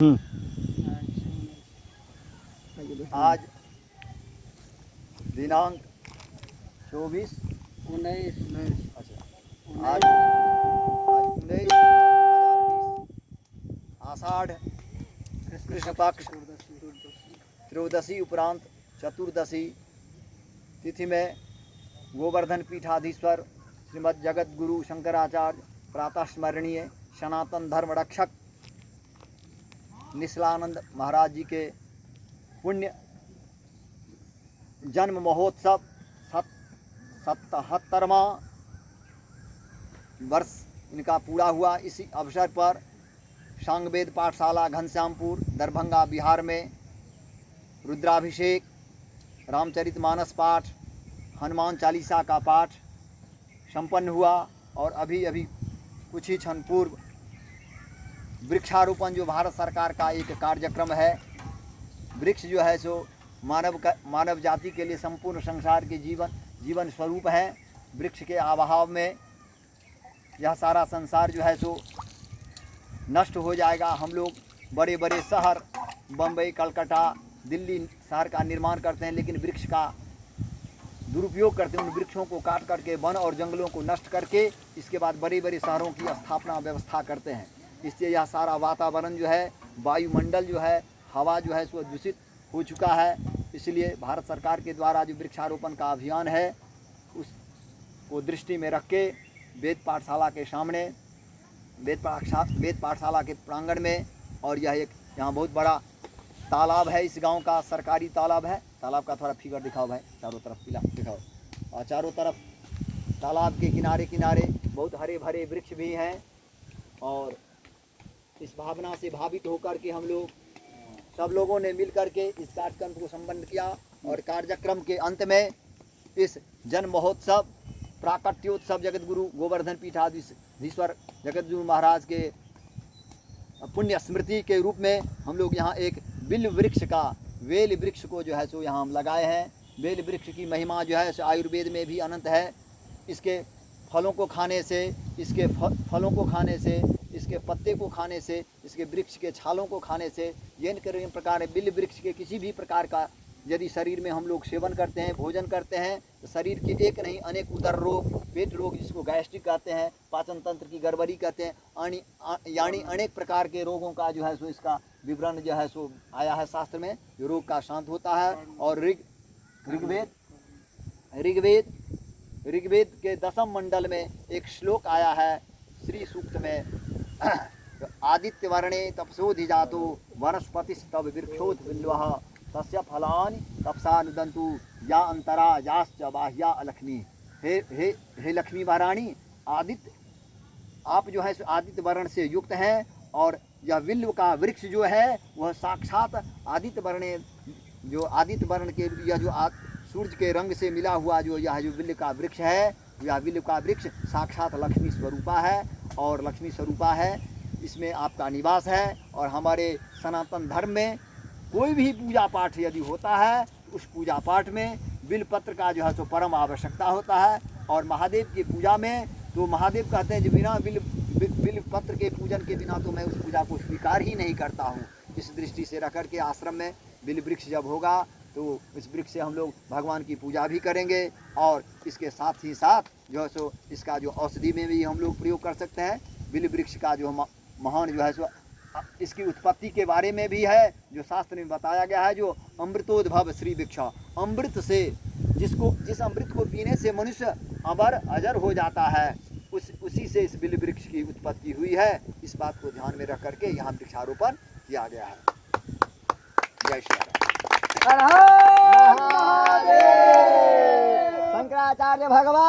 आज दिनांक 24 अच्छा आज 19 आषाढ़ कृष्ण पक्ष त्रयोदशी उपरांत चतुर्दशी तिथि में गोवर्धन पीठाधीश्वर श्रीमद् जगत गुरु शंकराचार्य प्रातः स्मरणीय सनातन धर्म रक्षक निश्चलानंद महाराज जी के पुण्य जन्म महोत्सव 77वां वर्ष इनका पूरा हुआ। इसी अवसर पर सांगवेद पाठशाला घनश्यामपुर दरभंगा बिहार में रुद्राभिषेक, रामचरितमानस पाठ, हनुमान चालीसा का पाठ संपन्न हुआ। और अभी कुछ ही क्षण पूर्व वृक्षारोपण जो भारत सरकार का एक कार्यक्रम है। वृक्ष जो है सो मानव जाति के लिए संपूर्ण संसार के जीवन स्वरूप है। वृक्ष के अभाव में यह सारा संसार जो है सो नष्ट हो जाएगा। हम लोग बड़े बड़े शहर बम्बई, कलकत्ता, दिल्ली शहर का निर्माण करते हैं, लेकिन वृक्ष का दुरुपयोग करते हैं। उन वृक्षों को काट करके वन और जंगलों को नष्ट करके इसके बाद बड़े बड़े शहरों की स्थापना व्यवस्था करते हैं। इससे यह सारा वातावरण जो है, वायुमंडल जो है, हवा जो है सो दूषित हो चुका है। इसलिए भारत सरकार के द्वारा जो वृक्षारोपण का अभियान है उसको दृष्टि में रख के वेद पाठशाला के सामने, वेद पाठशाला के प्रांगण में, और यह एक यहाँ बहुत बड़ा तालाब है, इस गांव का सरकारी तालाब है। तालाब का थोड़ा फिगर दिखाओ भाई, चारों तरफ पीला दिखाओ। और चारों तरफ तालाब के किनारे किनारे बहुत हरे भरे वृक्ष भी हैं। और इस भावना से भावित होकर के हम लोग सब लोगों ने मिल कर के इस कार्यक्रम को संपन्न किया। और कार्यक्रम के अंत में इस जन्म महोत्सव प्राकट्योत्सव जगत गुरु गोवर्धन पीठाधीश्वर जगत गुरु महाराज के पुण्य स्मृति के रूप में हम लोग यहाँ एक बिल्व वृक्ष का, वेल वृक्ष को जो है सो यहाँ हम लगाए हैं। वेल वृक्ष की महिमा जो है सो आयुर्वेद में भी अनंत है। इसके फलों को खाने से, इसके फलों को खाने से, इसके पत्ते को खाने से, इसके वृक्ष के छालों को खाने से, जिन प्रकार बिल्व वृक्ष के किसी भी प्रकार का यदि शरीर में हम लोग सेवन करते हैं, भोजन करते हैं, तो शरीर के एक नहीं अनेक उदर रोग, पेट रोग जिसको गैस्ट्रिक कहते हैं, पाचन तंत्र की गड़बड़ी कहते हैं, यानी अनेक प्रकार के रोगों का जो है सो इसका विवरण जो है सो आया है शास्त्र में, जो रोग का शांत होता है। और ऋग्वेद के 10वें मंडल में एक श्लोक आया है श्री सूक्त में, आदित्य वर्णे तपसोधिजातो वनस्पतिस्तव वृक्षोत बिल्वः तस्य फलानि तपसा नुदन्तु या अंतरा याश्च बाह्या अलक्ष्मी। हे लक्ष्मी महारानी, आदित्य आप जो है आदित्य वर्ण से युक्त हैं। और यह बिल्व का वृक्ष जो है वह साक्षात आदित्य वर्ण के यह जो सूर्य के रंग से मिला हुआ जो यह जो बिल्व का वृक्ष है, यह बिल्व का वृक्ष साक्षात लक्ष्मी स्वरूपा है। और लक्ष्मी स्वरूपा है, इसमें आपका निवास है। और हमारे सनातन धर्म में कोई भी पूजा पाठ यदि होता है, उस पूजा पाठ में बिल्वपत्र का जो है सो परम आवश्यकता होता है। और महादेव की पूजा में तो महादेव कहते हैं जो बिना बिल्वपत्र के पूजन के बिना तो मैं उस पूजा को स्वीकार ही नहीं करता हूँ। इस दृष्टि से रख कर के आश्रम में बिल्व वृक्ष जब होगा तो इस वृक्ष से हम लोग भगवान की पूजा भी करेंगे। और इसके साथ ही साथ जो है सो इसका जो औषधि में भी हम लोग प्रयोग कर सकते हैं। बिल्व वृक्ष का जो महान जो है सो इसकी उत्पत्ति के बारे में भी है, जो शास्त्र में बताया गया है, जो अमृतोद्भव श्री वृक्ष, अमृत से जिस अमृत को पीने से मनुष्य अमर अजर हो जाता है, उसी से इस बिल्व वृक्ष की उत्पत्ति हुई है। इस बात को ध्यान में रख करके यहाँ वृक्षारोपण किया गया है। जय श्री राम। शंकराचार्य भगवान।